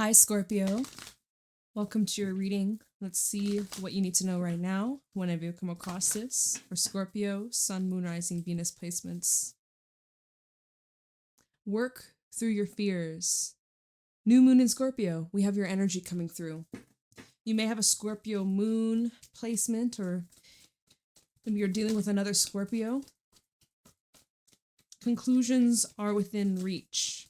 Hi, Scorpio. Welcome to your reading. Let's see what you need to know right now whenever you come across this for Scorpio, Sun, Moon, Rising, Venus placements. Work through your fears. New Moon in Scorpio. We have your energy coming through. You may have a Scorpio Moon placement, or maybe you're dealing with another Scorpio. Conclusions are within reach.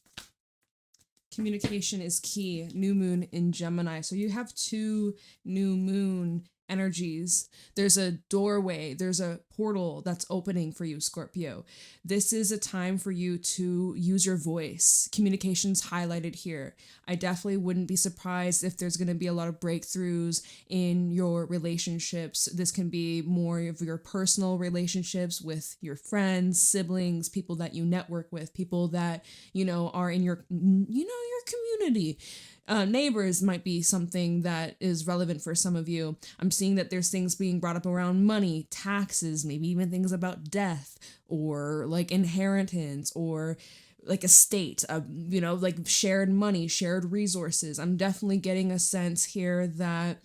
Communication is key. New moon in Gemini. So you have two new moon energies. There's a doorway, there's a portal that's opening for you, Scorpio. This is a time for you to use your voice. Communication's highlighted here. I definitely wouldn't be surprised if there's going to be a lot of breakthroughs in your relationships. This can be more of your personal relationships with your friends, siblings, people that you network with, people that, are in your community. Neighbors might be something that is relevant for some of you. I'm seeing that there's things being brought up around money, taxes, maybe even things about death or like inheritance or like estate, like shared money, shared resources. I'm definitely getting a sense here that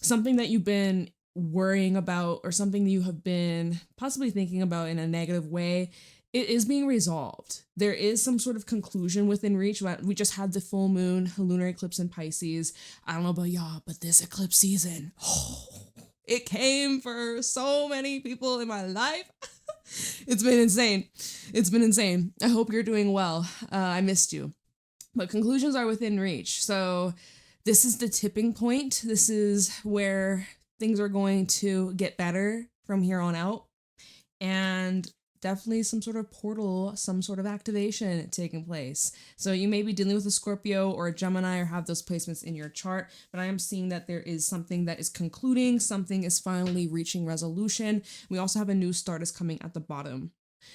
something that you've been worrying about or something that you have been possibly thinking about in a negative way, it is being resolved. There is some sort of conclusion within reach. We just had the full moon, lunar eclipse in Pisces. I don't know about y'all, but this eclipse season, it came for so many people in my life. It's been insane. It's been insane. I hope you're doing well. I missed you. But conclusions are within reach. So this is the tipping point. This is where things are going to get better from here on out. And definitely some sort of portal, some sort of activation taking place. So you may be dealing with a Scorpio or a Gemini or have those placements in your chart, but I am seeing that there is something that is concluding, something is finally reaching resolution. We also have a new start is coming at the bottom.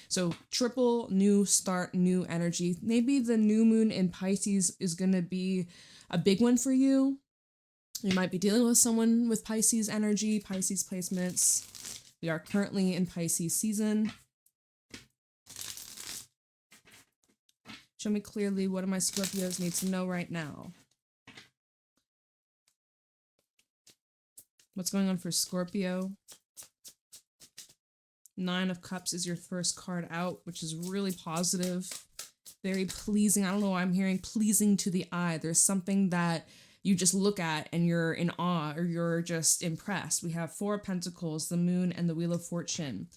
So triple new start, new energy. Maybe the new moon in Pisces is going to be a big one for you. You might be dealing with someone with Pisces energy, Pisces placements. We are currently in Pisces season. Show me clearly what do my Scorpios need to know right now. What's going on for Scorpio? 9 of Cups is your first card out, which is really positive. Very pleasing. I don't know why I'm hearing pleasing to the eye. There's something that you just look at and you're in awe or you're just impressed. We have 4 of Pentacles, the Moon, and the Wheel of Fortune.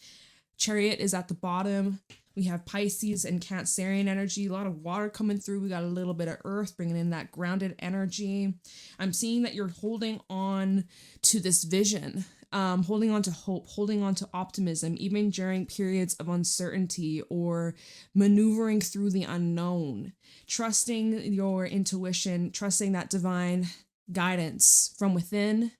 Chariot is at the bottom. We have Pisces and Cancerian energy, a lot of water coming through. We got a little bit of earth, bringing in that grounded energy. I'm seeing that you're holding on to this vision, holding on to hope, holding on to optimism, even during periods of uncertainty or maneuvering through the unknown, trusting your intuition, trusting that divine guidance from within,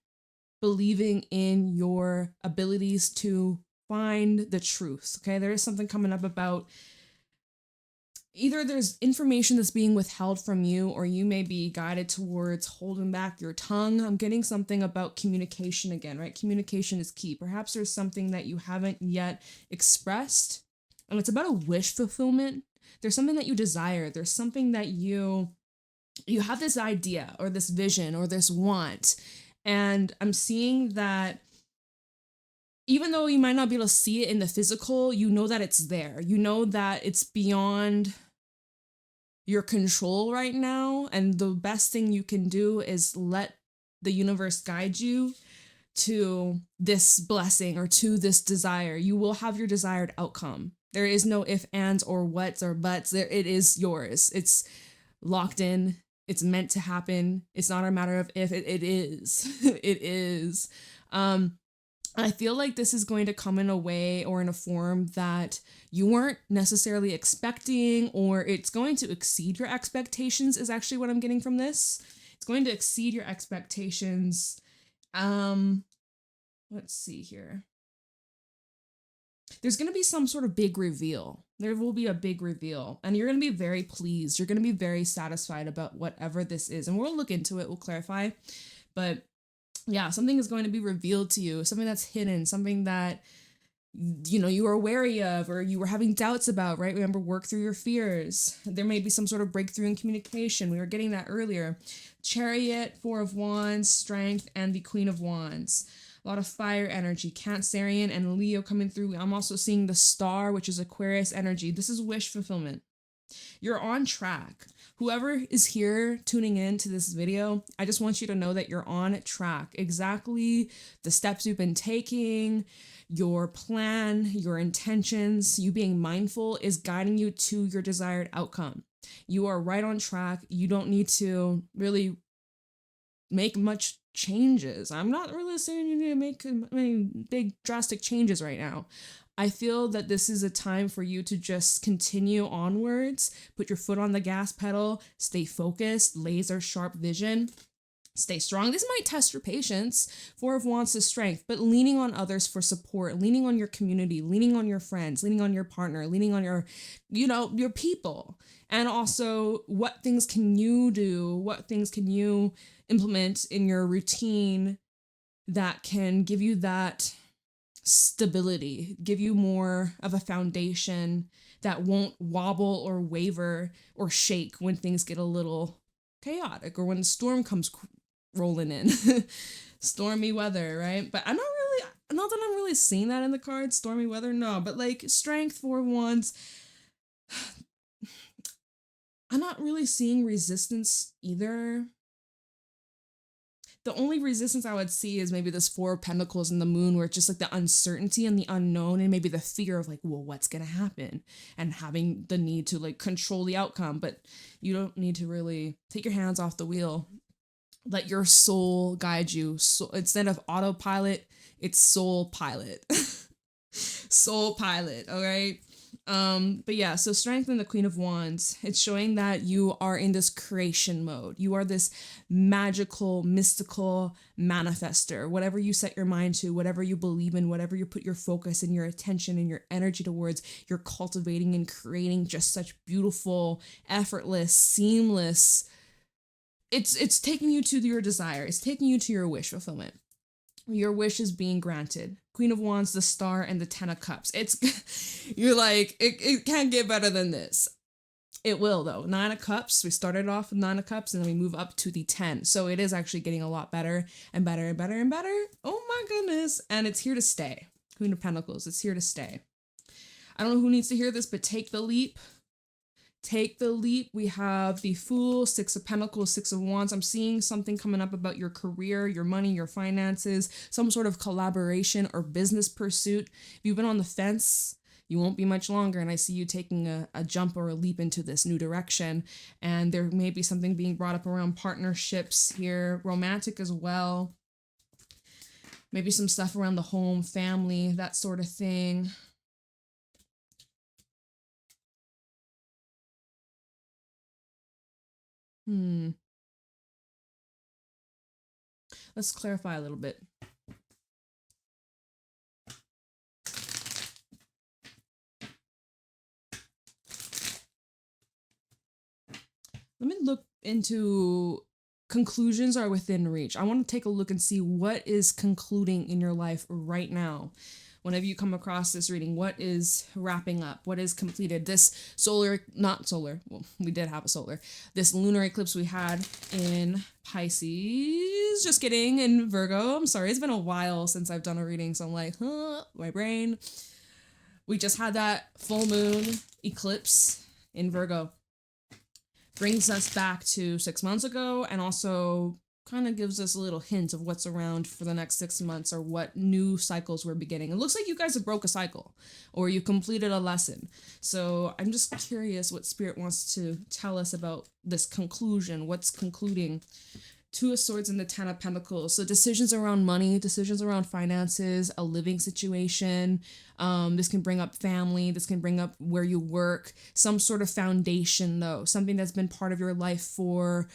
believing in your abilities to find the truth. Okay, there is something coming up about either there's information that's being withheld from you or you may be guided towards holding back your tongue. I'm getting something about communication again, right? Communication is key. Perhaps there's something that you haven't yet expressed and it's about a wish fulfillment. There's something that you desire. There's something that you have this idea or this vision or this want. And I'm seeing that even though you might not be able to see it in the physical, you know that it's there. You know that it's beyond your control right now. And the best thing you can do is let the universe guide you to this blessing or to this desire. You will have your desired outcome. There is no if, ands, or whats or buts. It is yours. It's locked in. It's meant to happen. It's not a matter of if, it is. It is. I feel like this is going to come in a way or in a form that you weren't necessarily expecting, or it's going to exceed your expectations is actually what I'm getting from this. It's going to exceed your expectations. Let's see here. There's going to be some sort of big reveal. There will be a big reveal and you're going to be very pleased. You're going to be very satisfied about whatever this is. And we'll look into it. We'll clarify. But yeah, something is going to be revealed to you, something that's hidden, something that you know, you were wary of, or you were having doubts about, right? Remember, work through your fears. There may be some sort of breakthrough in communication. We were getting that earlier. Chariot, Four of Wands, Strength, and the Queen of Wands. A lot of fire energy, Cancerian and Leo coming through. I'm also seeing the Star, which is Aquarius energy. This is wish fulfillment. You're on track. Whoever is here tuning in to this video, I just want you to know that you're on track. Exactly the steps you've been taking, your plan, your intentions, you being mindful is guiding you to your desired outcome. You are right on track. You don't need to really make much changes. I'm not really saying you need to make any big drastic changes right now. I feel that this is a time for you to just continue onwards, put your foot on the gas pedal, stay focused, laser sharp vision, stay strong. This might test your patience. Four of Wands is strength, but leaning on others for support, leaning on your community, leaning on your friends, leaning on your partner, leaning on your, you know, your people. And also, what things can you do? What things can you implement in your routine that can give you that stability, give you more of a foundation that won't wobble or waver or shake when things get a little chaotic or when the storm comes rolling in. Stormy weather, right? But I'm not that I'm really seeing that in the cards, stormy weather, no, but like strength, Four of Wands. I'm not really seeing resistance either. The only resistance I would see is maybe this Four of Pentacles and the Moon, where it's just like the uncertainty and the unknown and maybe the fear of like, well, what's going to happen, and having the need to like control the outcome. But you don't need to really take your hands off the wheel. Let your soul guide you. So instead of autopilot, it's soul pilot. Soul pilot, all right? But yeah, so strength in the Queen of Wands, it's showing that you are in this creation mode. You are this magical, mystical manifester. Whatever you set your mind to, whatever you believe in, whatever you put your focus and your attention and your energy towards, you're cultivating and creating just such beautiful, effortless, seamless. It's taking you to your desire. It's taking you to your wish fulfillment. Your wish is being granted. Queen of Wands, the Star, and the Ten of Cups. You're like, it can't get better than this. It will, though. Nine of Cups. We started off with Nine of Cups, and then we move up to the 10. So it is actually getting a lot better and better and better and better. Oh my goodness. And it's here to stay. Queen of Pentacles. It's here to stay. I don't know who needs to hear this, but take the leap. Take the leap. We have the Fool, Six of Pentacles, Six of Wands. I'm seeing something coming up about your career, your money, your finances, some sort of collaboration or business pursuit. If you've been on the fence, you won't be much longer. And I see you taking a jump or a leap into this new direction. And there may be something being brought up around partnerships here, romantic as well. Maybe some stuff around the home, family, that sort of thing. Let's clarify a little bit. Let me look into conclusions are within reach. I want to take a look and see what is concluding in your life right now. Whenever you come across this reading, what is wrapping up? What is completed? This not solar, well, we did have a solar. This lunar eclipse we had in Pisces, just kidding, in Virgo. I'm sorry, it's been a while since I've done a reading, so I'm like, my brain. We just had that full moon eclipse in Virgo. Brings us back to 6 months ago, and also kind of gives us a little hint of what's around for the next 6 months or what new cycles we're beginning. It looks like you guys have broke a cycle or you completed a lesson. So I'm just curious what Spirit wants to tell us about this conclusion. What's concluding? Two of Swords and the Ten of Pentacles. So decisions around money, decisions around finances, a living situation. This can bring up family. This can bring up where you work. Some sort of foundation, though. Something that's been part of your life for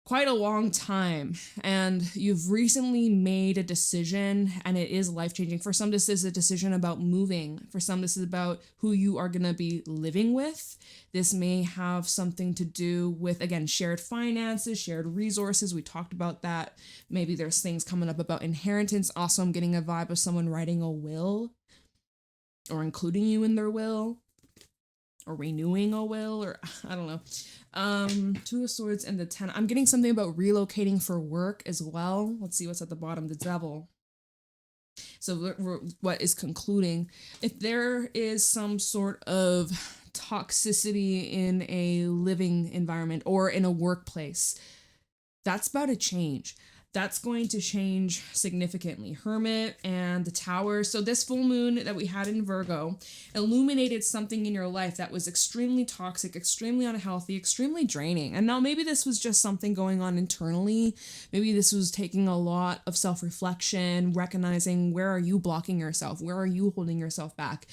quite a long time, and you've recently made a decision, and it is life-changing. For some, this is a decision about moving. For some, this is about who you are going to be living with. This may have something to do with, again, shared finances, shared resources. We talked about that. Maybe there's things coming up about inheritance. Also, I'm getting a vibe of someone writing a will. or including you in their will, or renewing a will, or I don't know. Two of Swords and the 10. I'm getting something about relocating for work as well. Let's see what's at the bottom. The Devil. So what is concluding? If there is some sort of toxicity in a living environment or in a workplace, that's about to change. That's going to change significantly. Hermit and the Tower. So this full moon that we had in Virgo illuminated something in your life that was extremely toxic, extremely unhealthy, extremely draining. And now maybe this was just something going on internally. Maybe this was taking a lot of self-reflection, recognizing where are you blocking yourself? Where are you holding yourself back?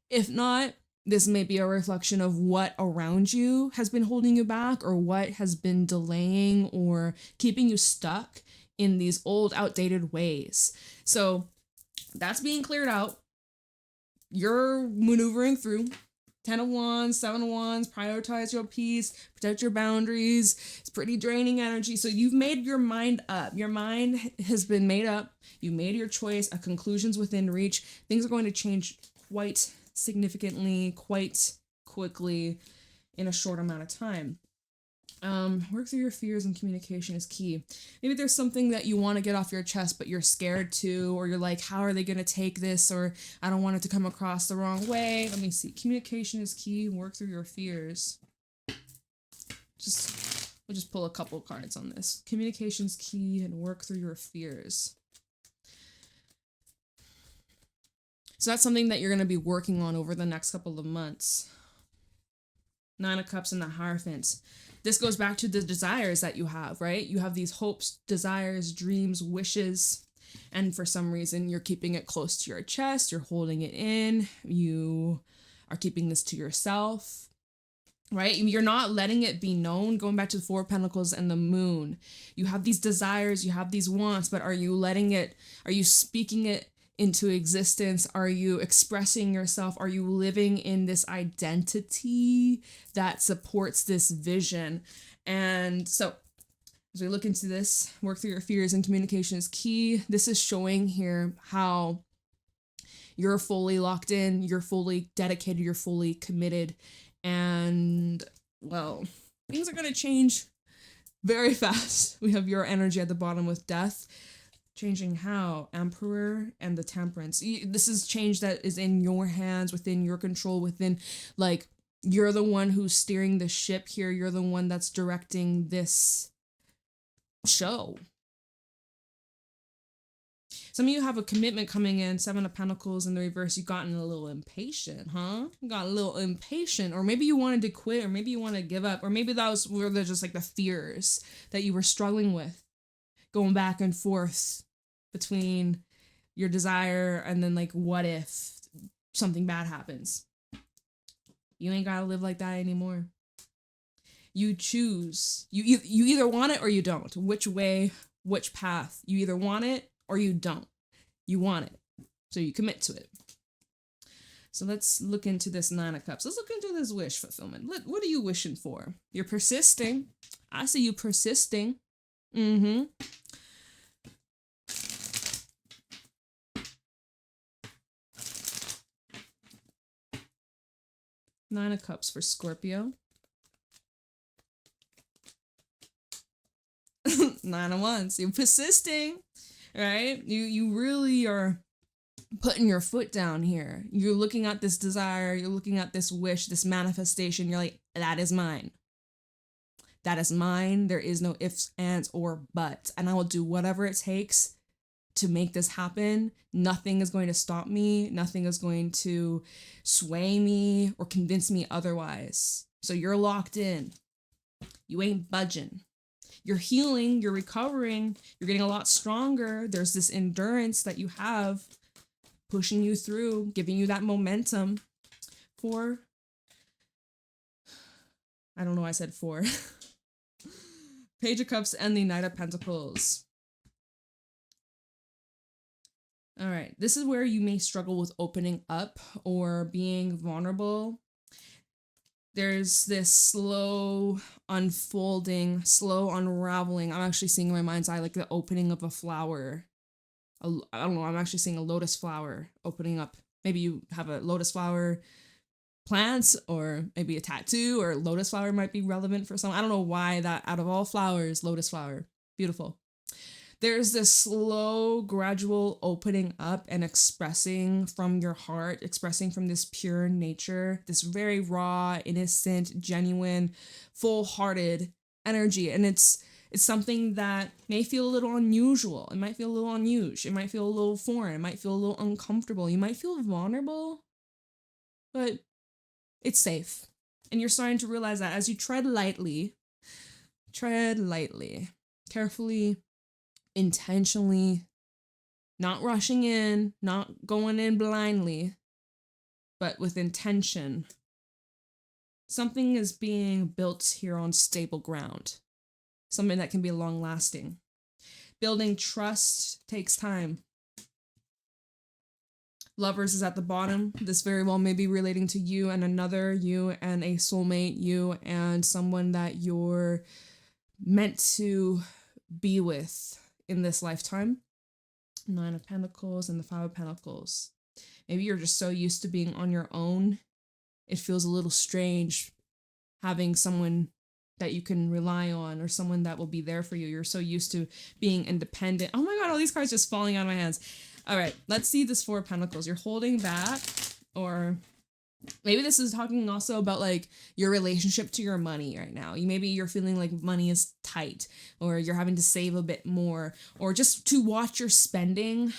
If not, this may be a reflection of what around you has been holding you back, or what has been delaying or keeping you stuck in these old, outdated ways. So that's being cleared out. You're maneuvering through. 10 of Wands, 7 of Wands, prioritize your peace, protect your boundaries. It's pretty draining energy. So you've made your mind up. Your mind has been made up. You made your choice. A conclusion's within reach. Things are going to change quite significantly, quite quickly, in a short amount of time. Work through your fears, and communication is key. Maybe there's something that you want to get off your chest, but you're scared to, or you're like, how are they going to take this? Or I don't want it to come across the wrong way. Let me see. Communication is key. Work through your fears. We'll just pull a couple cards on this. Communication's key, and work through your fears. So that's something that you're going to be working on over the next couple of months. 9 of Cups and the Hierophant. This goes back to the desires that you have, right? You have these hopes, desires, dreams, wishes, and for some reason you're keeping it close to your chest, you're holding it in, you are keeping this to yourself, right? You're not letting it be known. Going back to the 4 of Pentacles and the Moon. You have these desires, you have these wants, but are you speaking it into existence? Are you expressing yourself? Are you living in this identity that supports this vision? And so as we look into this, work through your fears, and communication is key. This is showing here how you're fully locked in, you're fully dedicated, you're fully committed. And well, things are going to change very fast. We have your energy at the bottom with Death. Changing how? Emperor and the Temperance. This is change that is in your hands, within your control, within, like, you're the one who's steering the ship here. You're the one that's directing this show. Some of you have a commitment coming in. 7 of Pentacles in the reverse. You've gotten a little impatient, huh? You got a little impatient. Or maybe you wanted to quit, or maybe you want to give up, or maybe were just like the fears that you were struggling with, going back and forth between your desire and then, like, what if something bad happens? You ain't gotta live like that anymore. You choose. You either want it or you don't. Which way, which path? You either want it or you don't. You want it, so you commit to it. So let's look into this 9 of Cups. Let's look into this wish fulfillment. What are you wishing for? You're persisting. I see you persisting. Mm-hmm. Nine of Cups for Scorpio. 9 of Wands. You're persisting, right? You really are putting your foot down here. You're looking at this desire. You're looking at this wish, this manifestation. You're like, that is mine. That is mine. There is no ifs, ands, or buts. And I will do whatever it takes to make this happen. Nothing is going to stop me. Nothing is going to sway me or convince me otherwise. So you're locked in. You ain't budging. You're healing. You're recovering. You're getting a lot stronger. There's this endurance that you have pushing you through, giving you that momentum for, I don't know why I said for. Page of Cups and the Knight of Pentacles. All right, this is where you may struggle with opening up or being vulnerable. There's this slow unfolding, slow unraveling. I'm actually seeing in my mind's eye like the opening of a flower. I don't know, I'm actually seeing a lotus flower opening up Maybe you have a lotus flower plant, or maybe a tattoo, or lotus flower might be relevant for some. I don't know why that out of all flowers, lotus flower. Beautiful. There's this slow, gradual opening up and expressing from your heart, expressing from this pure nature, this very raw, innocent, genuine, full-hearted energy. And it's something that may feel a little unusual. It might feel a little unusual. It might feel a little foreign. It might feel a little uncomfortable. You might feel vulnerable, but it's safe. And you're starting to realize that as you tread lightly, carefully, intentionally, not rushing in, not going in blindly, but with intention. Something is being built here on stable ground. Something that can be long lasting. Building trust takes time. Lovers is at the bottom. This very well may be relating to you and another, you and a soulmate, you and someone that you're meant to be with in this lifetime. 9 of Pentacles and the 5 of Pentacles. Maybe you're just so used to being on your own. It feels a little strange having someone that you can rely on or someone that will be there for you. You're so used to being independent. Oh my God, all these cards just falling out of my hands. All right, let's see this 4 of Pentacles. You're holding back, or maybe this is talking also about like your relationship to your money right now. Maybe you're feeling like money is tight, or you're having to save a bit more, or just to watch your spending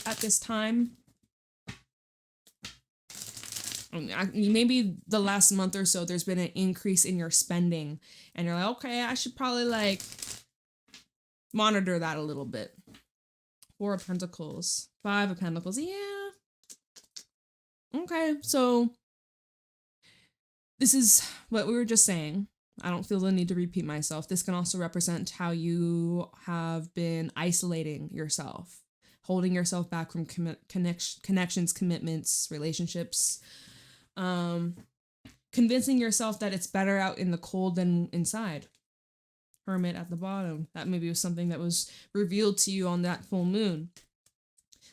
at this time. Maybe the last month or so, there's been an increase in your spending, and you're like, okay, I should probably like monitor that a little bit. 4 of Pentacles, 5 of Pentacles, yeah. Okay, so this is what we were just saying. I don't feel the need to repeat myself. This can also represent how you have been isolating yourself, holding yourself back from connections, commitments, relationships, convincing yourself that it's better out in the cold than inside. Hermit at the bottom. That maybe was something that was revealed to you on that full moon.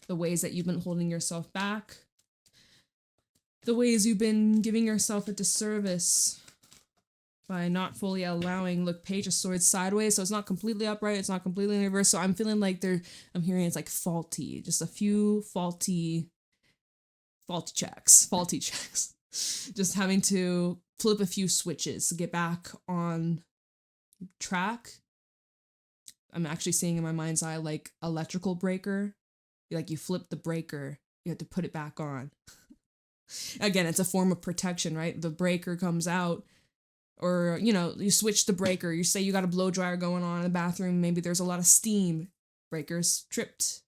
The ways that you've been holding yourself back. The ways you've been giving yourself a disservice by not fully allowing. Look, Page of Swords sideways, so it's not completely upright, it's not completely in reverse. So I'm feeling like I'm hearing it's like faulty. Just a few faulty checks. Just having to flip a few switches to get back on track. I'm actually seeing in my mind's eye like electrical breaker. Like you flip the breaker, you have to put it back on. Again, it's a form of protection, right? The breaker comes out, or you switch the breaker. You say you got a blow dryer going on in the bathroom, maybe there's a lot of steam, breaker's tripped.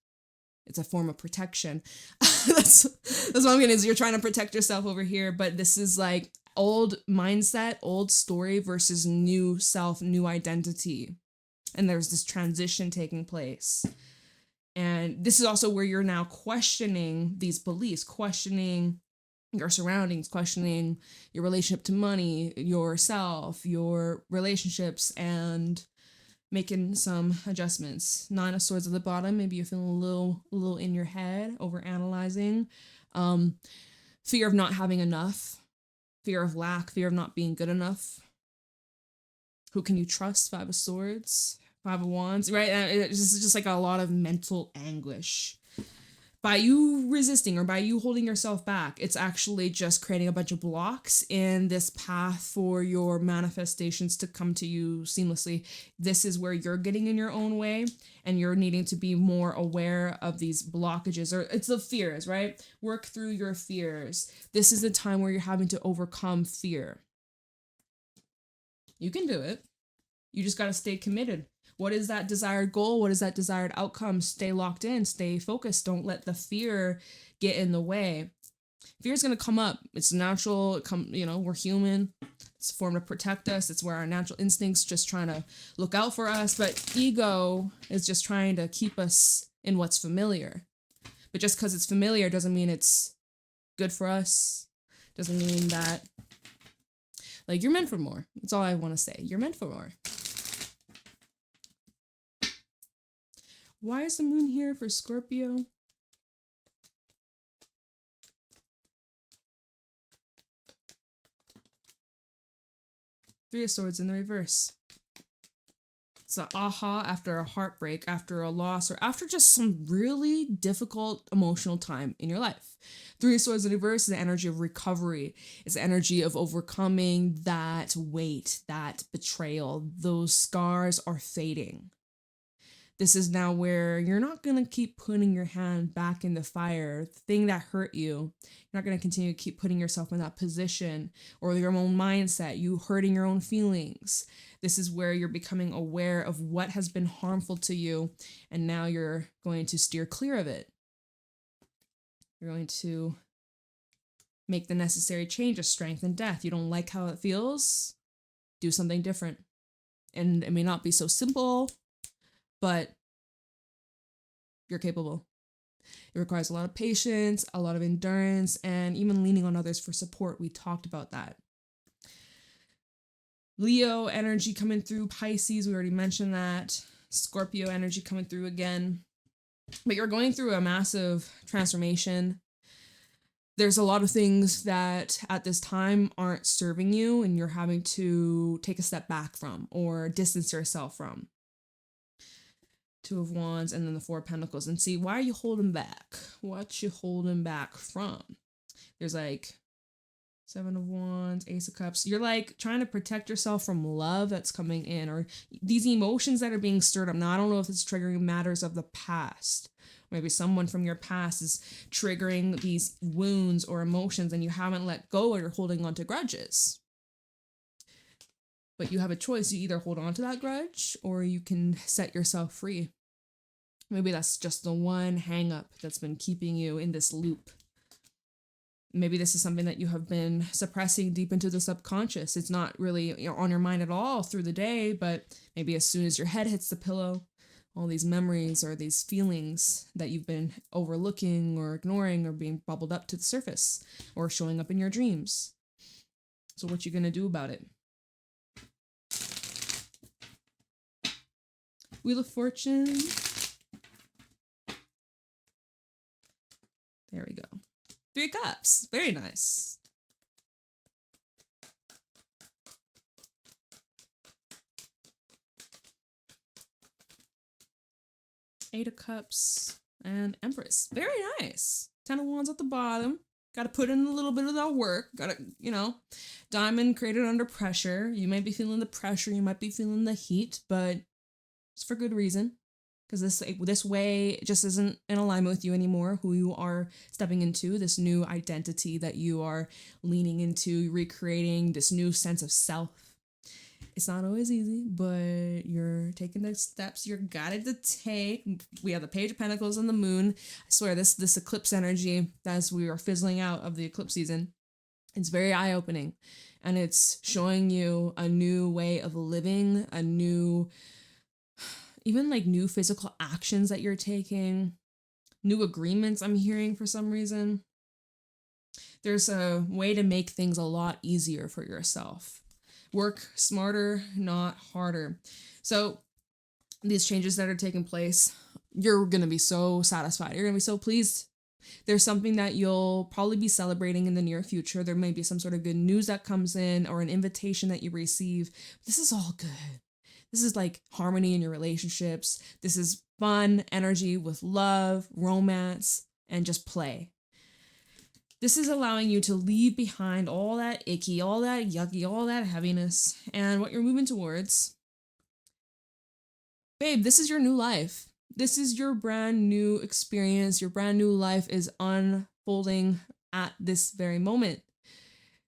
It's a form of protection. That's what I'm getting, is you're trying to protect yourself over here, but this is like old mindset, old story versus new self, new identity. And there's this transition taking place. And this is also where you're now questioning these beliefs, questioning your surroundings, questioning your relationship to money, yourself, your relationships, and making some adjustments. 9 of Swords at the bottom. Maybe you're feeling a little in your head, over analyzing. Fear of not having enough. Fear of lack, fear of not being good enough. Who can you trust? 5 of Swords, 5 of Wands, right? It's just like a lot of mental anguish. By you resisting or by you holding yourself back, it's actually just creating a bunch of blocks in this path for your manifestations to come to you seamlessly. This is where you're getting in your own way, and you're needing to be more aware of these blockages, or it's the fears, right? Work through your fears. This is the time where you're having to overcome fear. You can do it. You just got to stay committed. What is that desired goal? What is that desired outcome? Stay locked in, stay focused. Don't let the fear get in the way. Fear is going to come up. It's natural. We're human. It's a form to protect us. It's where our natural instincts just trying to look out for us. But ego is just trying to keep us in what's familiar. But just because it's familiar doesn't mean it's good for us. Doesn't mean that, like, you're meant for more. That's all I want to say. You're meant for more. Why is the moon here for Scorpio? Three of Swords in the reverse. It's an aha after a heartbreak, after a loss, or after just some really difficult emotional time in your life. Three of Swords in reverse is the energy of recovery. It's the energy of overcoming that weight, that betrayal. Those scars are fading. This is now where you're not going to keep putting your hand back in the fire. The thing that hurt you, you're not going to continue to keep putting yourself in that position or your own mindset, you hurting your own feelings. This is where you're becoming aware of what has been harmful to you, and now you're going to steer clear of it. You're going to make the necessary change of strength and death. You don't like how it feels? Do something different. And it may not be so simple, but you're capable. It requires a lot of patience, a lot of endurance, and even leaning on others for support. We talked about that. Leo energy coming through, Pisces, we already mentioned that. Scorpio energy coming through again. But you're going through a massive transformation. There's a lot of things that at this time aren't serving you and you're having to take a step back from or distance yourself from. Two of Wands and then the Four of Pentacles. And see, why are you holding back? What you holding back from? There's like Seven of Wands, Ace of Cups. You're like trying to protect yourself from love that's coming in or these emotions that are being stirred up. Now, I don't know if it's triggering matters of the past. Maybe someone from your past is triggering these wounds or emotions and you haven't let go or you're holding on to grudges. But you have a choice. You either hold on to that grudge or you can set yourself free. Maybe that's just the one hang up that's been keeping you in this loop. Maybe this is something that you have been suppressing deep into the subconscious. It's not really on your mind at all through the day, but maybe as soon as your head hits the pillow, all these memories or these feelings that you've been overlooking or ignoring or being bubbled up to the surface or showing up in your dreams. So what you gonna do about it? Wheel of Fortune. There we go. Three of Cups. Very nice. Eight of Cups and Empress. Very nice. Ten of Wands at the bottom. Got to put in a little bit of that work. Got to, Diamond created under pressure. You might be feeling the pressure. You might be feeling the heat, but it's for good reason. Because this way just isn't in alignment with you anymore, who you are stepping into, this new identity that you are leaning into, recreating this new sense of self. It's not always easy, but you're taking the steps you're guided to take. We have the Page of Pentacles and the Moon. I swear, this eclipse energy, as we are fizzling out of the eclipse season, it's very eye-opening. And it's showing you a new way of living, a new... even like new physical actions that you're taking, new agreements I'm hearing for some reason. There's a way to make things a lot easier for yourself. Work smarter, not harder. So these changes that are taking place, you're going to be so satisfied. You're going to be so pleased. There's something that you'll probably be celebrating in the near future. There may be some sort of good news that comes in or an invitation that you receive. This is all good. This is like harmony in your relationships. This is fun energy with love, romance, and just play. This is allowing you to leave behind all that icky, all that yucky, all that heaviness. And what you're moving towards, babe, this is your new life. This is your brand new experience. Your brand new life is unfolding at this very moment.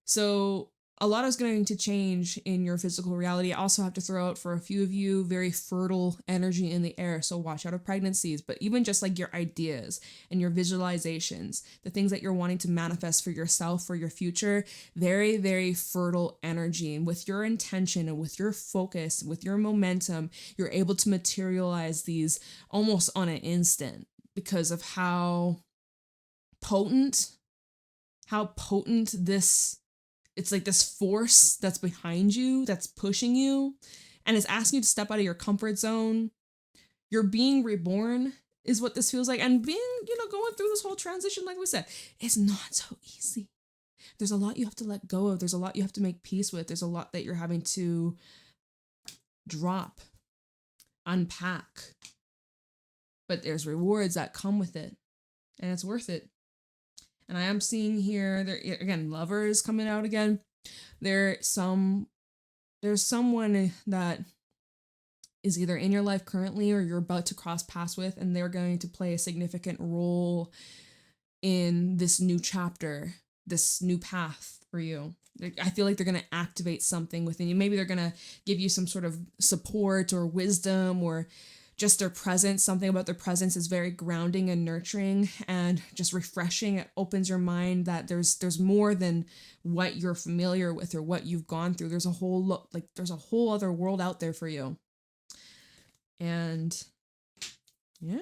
So a lot is going to change in your physical reality. I also have to throw out for a few of you very fertile energy in the air. So watch out of pregnancies, but even just like your ideas and your visualizations, the things that you're wanting to manifest for yourself, for your future, very, very fertile energy. And with your intention and with your focus, with your momentum, you're able to materialize these almost on an instant because of how potent this. It's like this force that's behind you, that's pushing you, and it's asking you to step out of your comfort zone. You're being reborn is what this feels like. And being, going through this whole transition, like we said, it's not so easy. there's a lot you have to let go of. There's a lot you have to make peace with. There's a lot that you're having to drop, unpack. But there's rewards that come with it, and it's worth it. And I am seeing here, there again, lovers coming out again. There's someone that is either in your life currently or you're about to cross paths with, and they're going to play a significant role in this new chapter, this new path for you. I feel like they're going to activate something within you. Maybe they're going to give you some sort of support or wisdom, or just their presence. Something about their presence is very grounding and nurturing and just refreshing. It opens your mind that there's more than what you're familiar with or what you've gone through. There's a whole there's a whole other world out there for you. And yeah,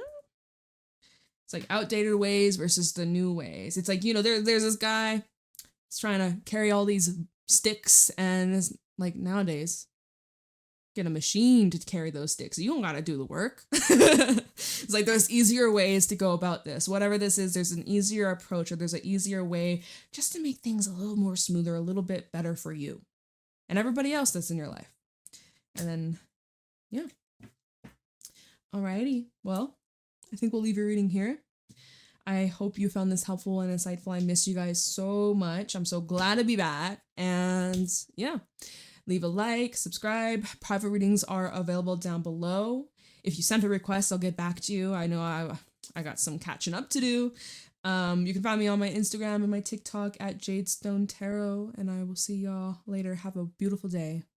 it's like outdated ways versus the new ways. It's like, there's this guy that's trying to carry all these sticks, and it's like, nowadays, get a machine to carry those sticks. You don't gotta do the work. It's like there's easier ways to go about this. Whatever this is, there's an easier approach, or there's an easier way just to make things a little more smoother, a little bit better for you and everybody else that's in your life. And then, yeah. Alrighty. Well, I think we'll leave your reading here. I hope you found this helpful and insightful. I miss you guys so much. I'm so glad to be back. And yeah, leave a like, subscribe. Private readings are available down below. If you sent a request, I'll get back to you. I know I got some catching up to do. You can find me on my Instagram and my TikTok at JadeStoneTarot, and I will see y'all later. Have a beautiful day.